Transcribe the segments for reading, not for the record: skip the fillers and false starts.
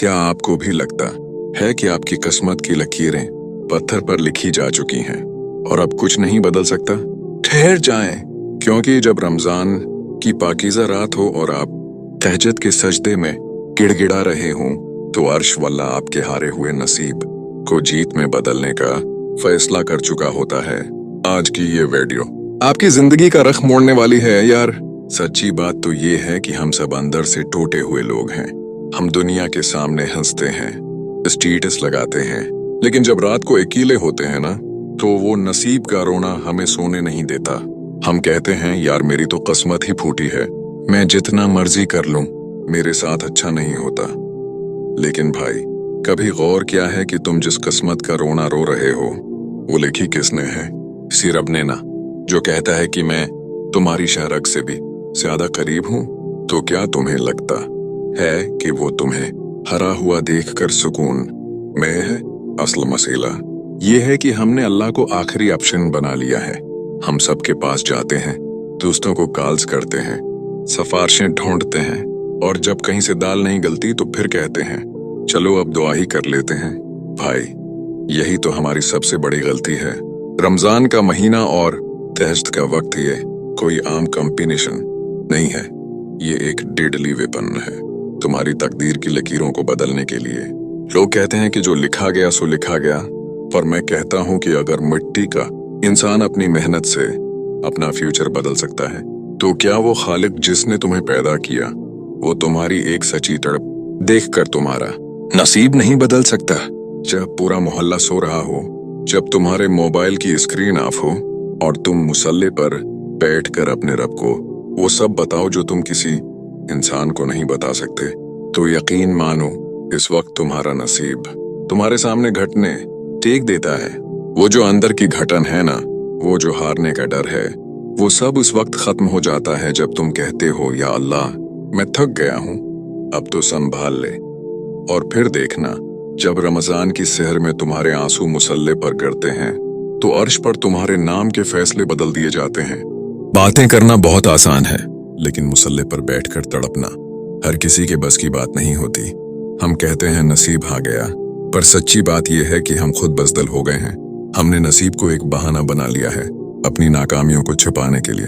क्या आपको भी लगता है कि आपकी किस्मत की लकीरें पत्थर पर लिखी जा चुकी हैं और अब कुछ नहीं बदल सकता? ठहर जाएं, क्योंकि जब रमजान की पाकीज़ा रात हो और आप तहज्जुद के सजदे में गिड़गिड़ा रहे हों, तो अर्श वल्ला आपके हारे हुए नसीब को जीत में बदलने का फैसला कर चुका होता है। आज की ये वीडियो आपकी जिंदगी का रख मोड़ने वाली है यार। सच्ची बात तो ये है कि हम सब अंदर से टूटे हुए लोग हैं। हम दुनिया के सामने हंसते हैं, स्टेटस लगाते हैं, लेकिन जब रात को अकेले होते हैं ना, तो वो नसीब का रोना हमें सोने नहीं देता। हम कहते हैं यार मेरी तो किस्मत ही फूटी है, मैं जितना मर्जी कर लूं मेरे साथ अच्छा नहीं होता। लेकिन भाई, कभी गौर किया है कि तुम जिस किस्मत का रोना रो रहे हो वो लिखी किसने है? इसी रब ने ना, जो कहता है कि मैं तुम्हारी शहरक से भी ज्यादा करीब हूं। तो क्या तुम्हें लगता है कि वो तुम्हें हरा हुआ देखकर सुकून में है? असल मसला ये है कि हमने अल्लाह को आखिरी ऑप्शन बना लिया है। हम सबके पास जाते हैं, दोस्तों को कॉल्स करते हैं, सिफारिशें ढूंढते हैं, और जब कहीं से दाल नहीं गलती तो फिर कहते हैं चलो अब दुआ ही कर लेते हैं। भाई, यही तो हमारी सबसे बड़ी गलती है। रमजान का महीना और तहज्जुद का वक्त ये कोई आम कॉम्बिनेशन नहीं है, ये एक डेडली वेपन है तुम्हारी तकदीर की लकीरों को बदलने के लिए। लोग कहते हैं कि जो लिखा गया सो लिखा गया, पर मैं कहता हूं कि अगर मिट्टी का इंसान अपनी मेहनत से अपना फ्यूचर बदल सकता है, तो क्या वो खालिक जिसने तुम्हें पैदा किया वो तुम्हारी एक सच्ची तड़प देखकर तुम्हारा नसीब नहीं बदल सकता? जब पूरा मोहल्ला सो रहा हो, जब तुम्हारे मोबाइल की स्क्रीन ऑफ हो और तुम मुसल्ले पर बैठकर अपने रब को वो सब बताओ जो तुम किसी इंसान को नहीं बता सकते, तो यकीन मानो इस वक्त तुम्हारा नसीब तुम्हारे सामने घटने टेक देता है। वो जो अंदर की घटन है ना, वो जो हारने का डर है, वो सब उस वक्त खत्म हो जाता है जब तुम कहते हो या अल्लाह मैं थक गया हूं, अब तो संभाल ले। और फिर देखना, जब रमजान की सहर में तुम्हारे आंसू मुसल्ले पर गिरते हैं, तो अर्श पर तुम्हारे नाम के फैसले बदल दिए जाते हैं। बातें करना बहुत आसान है, लेकिन मुसल्ले पर बैठकर तड़पना हर किसी के बस की बात नहीं होती। हम कहते हैं नसीब आ गया, पर सच्ची बात यह है कि हम खुद बदल हो गए हैं। हमने नसीब को एक बहाना बना लिया है अपनी नाकामियों को छुपाने के लिए।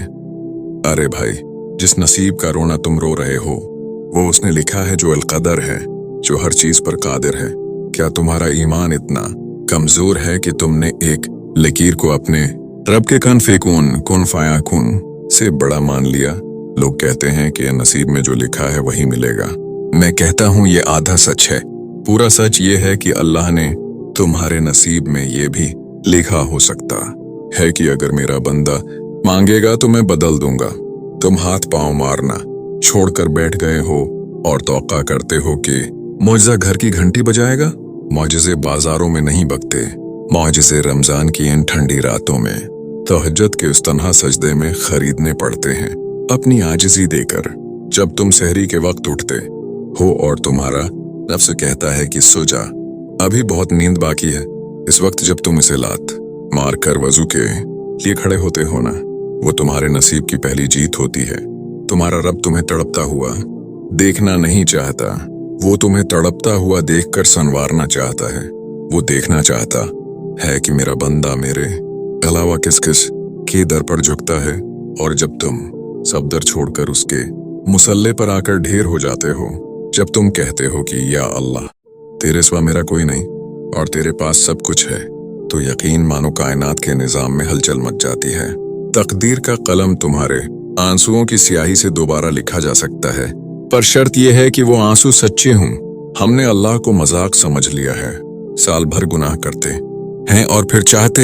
अरे भाई, जिस नसीब का रोना तुम रो रहे हो, वो उसने लिखा है जो अलकदर है, जो हर चीज पर कादिर है। क्या तुम्हारा ईमान इतना कमजोर है कि तुमने एक लकीर को अपने रब के कन फेकून कुन फायाकुन से बड़ा मान लिया? लोग कहते हैं कि नसीब में जो लिखा है वही मिलेगा। मैं कहता हूं ये आधा सच है। पूरा सच ये है कि अल्लाह ने तुम्हारे नसीब में ये भी लिखा हो सकता है कि अगर मेरा बंदा मांगेगा तो मैं बदल दूंगा। तुम हाथ पांव मारना छोड़कर बैठ गए हो और तौक़ा करते हो कि मौजज़ा घर की घंटी बजाएगा। मौजज़े बाजारों में नहीं बकते, मौजज़े रमजान की इन ठंडी रातों में तहज्जुद के उस तन्हा सजदे में खरीदने पड़ते हैं, अपनी आजिज़ी देकर। जब तुम सहरी के वक्त उठते हो और तुम्हारा नफ्स कहता है कि सो जा, अभी बहुत नींद बाकी है, इस वक्त जब तुम इसे लात मार कर वजू के लिए खड़े होते हो ना, वो तुम्हारे नसीब की पहली जीत होती है। तुम्हारा रब तुम्हें तड़पता हुआ देखना नहीं चाहता, वो तुम्हें तड़पता हुआ देखकर संवारना चाहता है। वो देखना चाहता है कि मेरा बंदा मेरे अलावा किस किस के दर पर झुकता है। और जब तुम सब दर छोड़कर उसके मुसल्ले पर आकर ढेर हो जाते हो, जब तुम कहते हो कि या अल्लाह तेरे सिवा मेरा कोई नहीं और तेरे पास सब कुछ है, तो यकीन मानो कायनात के निजाम में हलचल मच जाती है। तकदीर का कलम तुम्हारे आंसुओं की स्याही से दोबारा लिखा जा सकता है, पर शर्त यह है कि वो आंसू सच्चे हों। हमने अल्लाह को मजाक समझ लिया है, साल भर गुनाह करते हैं और फिर चाहते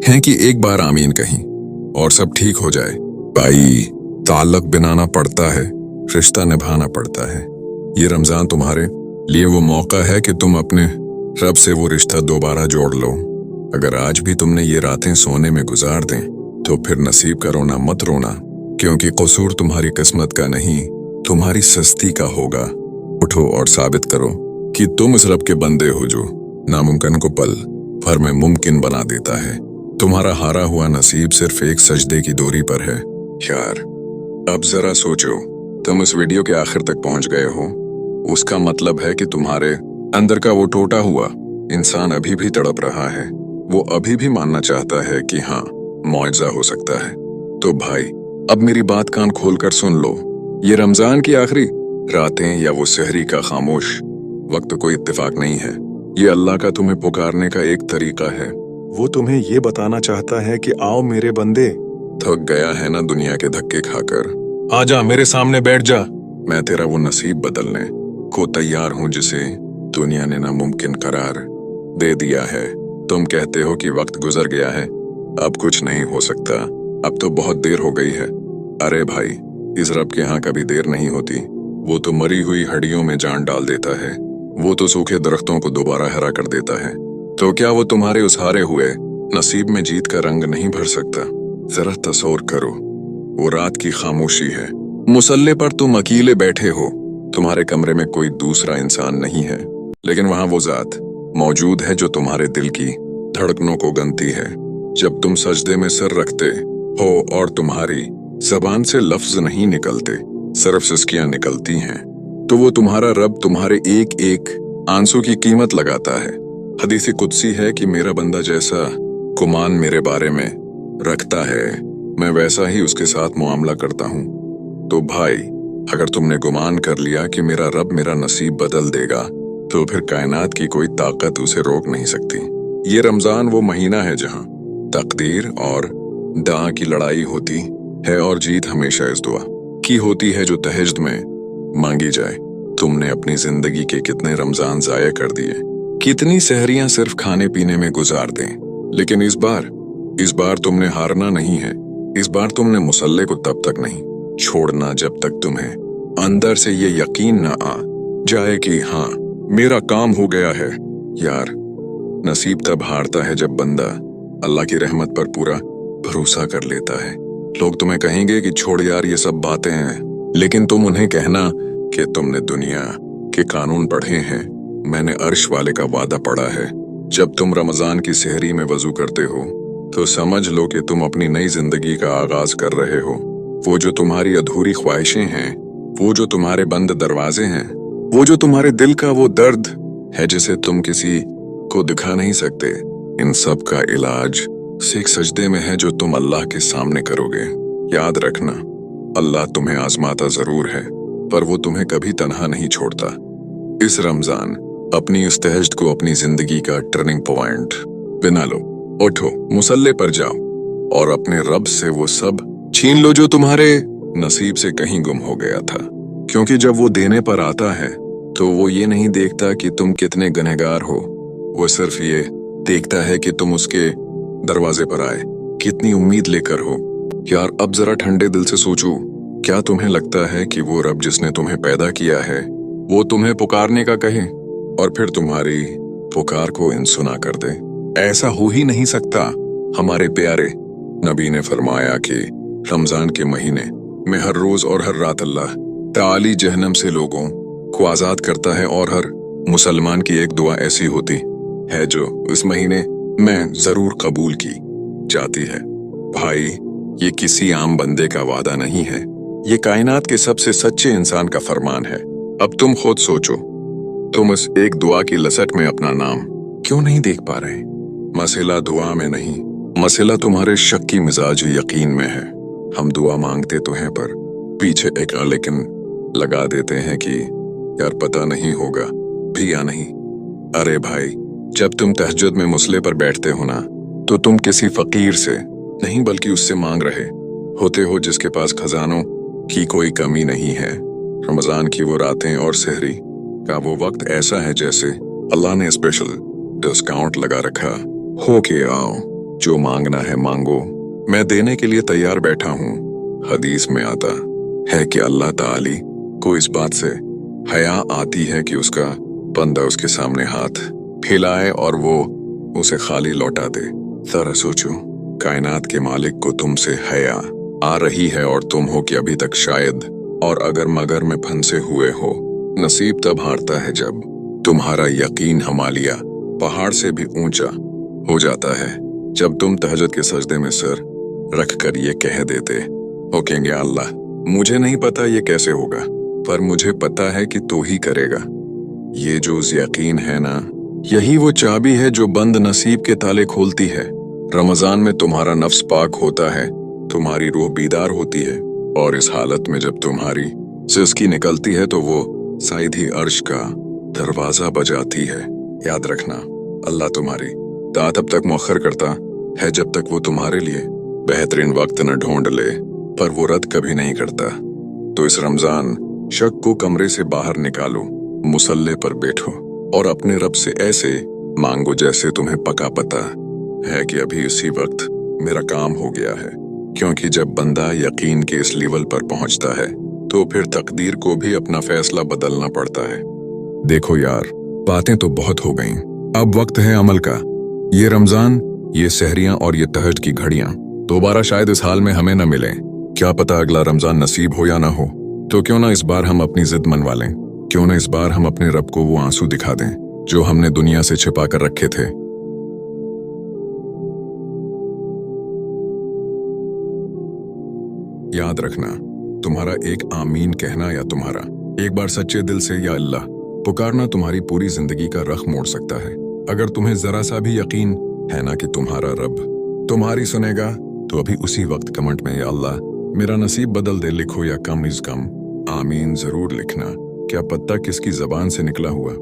हैं कि एक बार आमीन कहीं और सब ठीक हो जाए। भाई, ताल्लुक बनाना पड़ता है, रिश्ता निभाना पड़ता है। ये रमजान तुम्हारे लिए वो मौका है कि तुम अपने रब से वो रिश्ता दोबारा जोड़ लो। अगर आज भी तुमने ये रातें सोने में गुजार दें, तो फिर नसीब का रोना मत रोना, क्योंकि कसूर तुम्हारी किस्मत का नहीं, तुम्हारी सस्ती का होगा। उठो और साबित करो कि तुम इस रब के बंदे हो जो नामुमकिन को पल भर में मुमकिन बना देता है। तुम्हारा हारा हुआ नसीब सिर्फ एक सजदे की दूरी पर है। यार, अब जरा सोचो, तुम इस वीडियो के आखिर तक पहुंच गए हो, उसका मतलब है कि तुम्हारे अंदर का वो टूटा हुआ इंसान अभी भी तड़प रहा है। वो अभी भी मानना चाहता है कि हाँ, मुआवजा हो सकता है। तो भाई, अब मेरी बात कान खोलकर सुन लो। ये रमजान की आखिरी रातें या वो सहरी का खामोश वक्त कोई इत्तेफाक नहीं है। ये अल्लाह का तुम्हें पुकारने का एक तरीका है। वो तुम्हें ये बताना चाहता है कि आओ मेरे बंदे, थक गया है ना दुनिया के धक्के खाकर, आजा मेरे सामने बैठ जा। मैं तेरा वो नसीब बदलने को तैयार हूँ जिसे दुनिया ने नामुमकिन करार दे दिया है। तुम कहते हो कि वक्त गुजर गया है, अब कुछ नहीं हो सकता, अब तो बहुत देर हो गई है। अरे भाई, इस रब के यहाँ कभी देर नहीं होती। वो तो मरी हुई हड्डियों में जान डाल देता है। वो तो सूखे दरख्तों को दोबारा हरा कर देता है। तो क्या वो तुम्हारे उस हारे हुए नसीब में जीत का रंग नहीं भर सकता? जरा तसौर करो, वो रात की खामोशी है। मुसल्ले पर तुम अकेले बैठे हो, तुम्हारे कमरे में कोई दूसरा इंसान नहीं है, लेकिन वहां वो जात मौजूद है जो तुम्हारे दिल की धड़कनों को गनती है। जब तुम सजदे में सर रखते हो और तुम्हारी जबान से लफ्ज नहीं निकलते, सिर्फ सिसकियां निकलती हैं, तो वो तुम्हारा रब तुम्हारे एक एक आंसू की कीमत लगाता है। हदीस कुदसी है कि मेरा बंदा जैसा गुमान मेरे बारे में रखता है, मैं वैसा ही उसके साथ मुआमला करता हूँ। तो भाई, अगर तुमने गुमान कर लिया कि मेरा रब मेरा नसीब बदल देगा, तो फिर कायनात की कोई ताकत उसे रोक नहीं सकती। ये रमजान वो महीना है जहाँ तकदीर और दां की लड़ाई होती है और जीत हमेशा इस दुआ की होती है जो तहज्जुद में मांगी जाए। तुमने अपनी जिंदगी के कितने रमजान जाया कर दिए, कितनी सहरियां सिर्फ खाने पीने में गुजार दें, लेकिन इस बार तुमने हारना नहीं है। इस बार तुमने मुसल्ले को तब तक नहीं छोड़ना जब तक तुम्हें अंदर से ये यकीन ना आ जाए कि हाँ, मेरा काम हो गया है। यार, नसीब तब हारता है जब बंदा अल्लाह की रहमत पर पूरा भरोसा कर लेता है। लोग तुम्हें कहेंगे कि छोड़ यार ये सब बातें हैं, लेकिन तुम उन्हें कहना कि तुमने दुनिया के कानून पढ़े हैं, मैंने अर्श वाले का वादा पढ़ा है। जब तुम रमजान की सहरी में वजू करते हो तो समझ लो कि तुम अपनी नई जिंदगी का आगाज कर रहे हो। वो जो तुम्हारी अधूरी ख्वाहिशें हैं, वो जो तुम्हारे बंद दरवाजे हैं, वो जो तुम्हारे दिल का वो दर्द है जिसे तुम किसी को दिखा नहीं सकते, इन सब का इलाज एक सजदे में है जो तुम अल्लाह के सामने करोगे। याद रखना, अल्लाह तुम्हें आजमाता जरूर है, पर वो तुम्हें कभी तन्हा नहीं छोड़ता। इस रमजान अपनी इस तहज्जुद को अपनी जिंदगी का टर्निंग पॉइंट बना लो। उठो, मुसल्ले पर जाओ और अपने रब से वो सब छीन लो जो तुम्हारे नसीब से कहीं गुम हो गया था। क्योंकि जब वो देने पर आता है तो वो ये नहीं देखता कि तुम कितने गुनहगार हो, वो सिर्फ ये देखता है कि तुम उसके दरवाजे पर आए कितनी उम्मीद लेकर हो। यार, अब जरा ठंडे दिल से सोचो, क्या तुम्हें लगता है कि वो रब जिसने तुम्हें पैदा किया है वो तुम्हें पुकारने का कहे और फिर तुम्हारी पुकार को अनसुना कर दे? ऐसा हो ही नहीं सकता। हमारे प्यारे नबी ने फरमाया कि रमजान के महीने में हर रोज और हर रात अल्लाह ताली जहन्नम से लोगों को आजाद करता है, और हर मुसलमान की एक दुआ ऐसी होती है जो इस महीने में जरूर कबूल की जाती है। भाई, ये किसी आम बंदे का वादा नहीं है, ये कायनात के सबसे सच्चे इंसान का फरमान है। अब तुम खुद सोचो, तुम इस एक दुआ की लसट में अपना नाम क्यों नहीं देख पा रहे? मसला दुआ में नहीं, मसला तुम्हारे शक की मिजाज यकीन में है। हम दुआ मांगते तो हैं, पर पीछे एक लेकिन लगा देते हैं कि यार पता नहीं होगा भी या नहीं। अरे भाई, जब तुम तहज्जुद में मुसल्ले पर बैठते हो ना, तो तुम किसी फकीर से नहीं बल्कि उससे मांग रहे होते हो जिसके पास खजानों की कोई कमी नहीं है। रमजान की वो रातें और सहरी का वो वक्त ऐसा है जैसे अल्लाह ने स्पेशल डिस्काउंट लगा रखा हो कि आओ, जो मांगना है मांगो, मैं देने के लिए तैयार बैठा हूँ। हदीस में आता है कि अल्लाह ताली को इस बात से हया आती है कि उसका बंदा उसके सामने हाथ फैलाए और वो उसे खाली लौटा दे। जरा सोचो, कायनात के मालिक को तुमसे हया आ रही है और तुम हो कि अभी तक शायद और अगर मगर में फंसे हुए हो। नसीब तब हारता है जब तुम्हारा यकीन हिमालय पहाड़ से भी ऊंचा हो जाता है, जब तुम तहज्जुद के सजदे में सर रख कर ये कह देते हो कि अल्लाह, मुझे नहीं पता ये कैसे होगा, पर मुझे पता है कि तू ही करेगा। ये जो यकीन है ना, यही वो चाबी है जो बंद नसीब के ताले खोलती है। रमजान में तुम्हारा नफ्स पाक होता है, तुम्हारी रूह बीदार होती है, और इस हालत में जब तुम्हारी सिसकी निकलती है तो वो साइधी अर्श का दरवाजा बजाती है। याद रखना, अल्लाह तुम्हारी दात अब तक मौखर करता है जब तक वो तुम्हारे लिए बेहतरीन वक्त न ढूंढ ले, पर वो रद्द कभी नहीं करता। तो इस रमजान शक को कमरे से बाहर निकालो, मुसल्ले पर बैठो और अपने रब से ऐसे मांगो जैसे तुम्हें पका पता है कि अभी इसी वक्त मेरा काम हो गया है। क्योंकि जब बंदा यकीन के इस लेवल पर पहुंचता है तो फिर तकदीर को भी अपना फैसला बदलना पड़ता है। देखो यार, बातें तो बहुत हो गईं, अब वक्त है अमल का। ये रमजान, ये सहरियां और ये तहज्जुद की घड़ियां दोबारा शायद इस हाल में हमें न मिलें। क्या पता अगला रमजान नसीब हो या ना हो। तो क्यों ना इस बार हम अपनी जिद मनवा लें, क्यों ना इस बार हम अपने रब को वो आंसू दिखा दें जो हमने दुनिया से छिपा कर रखे थे। याद रखना, तुम्हारा एक आमीन कहना या तुम्हारा एक बार सच्चे दिल से या अल्लाह पुकारना तुम्हारी पूरी जिंदगी का रख मोड़ सकता है। अगर तुम्हें जरा सा भी यकीन है ना कि तुम्हारा रब तुम्हारी सुनेगा, तो अभी उसी वक्त कमेंट में या अल्लाह मेरा नसीब बदल दे लिखो, या कम इज कम आमीन जरूर लिखना। क्या पता किसकी जबान से निकला हुआ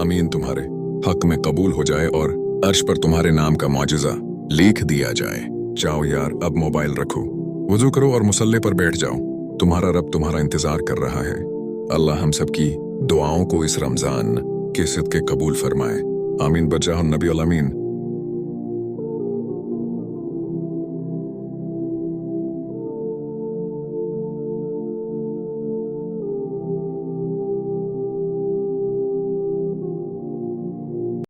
आमीन तुम्हारे हक में कबूल हो जाए और अर्श पर तुम्हारे नाम का मौजज़ा लिख दिया जाए। जाओ यार, अब मोबाइल रखो, वुजू करो और मुसल्ले पर बैठ जाओ। तुम्हारा रब तुम्हारा इंतजार कर रहा है। अल्लाह हम सबकी दुआओं को इस रमजान के सिदके कबूल फरमाए। आमीन बजाह नबी अल अमीन।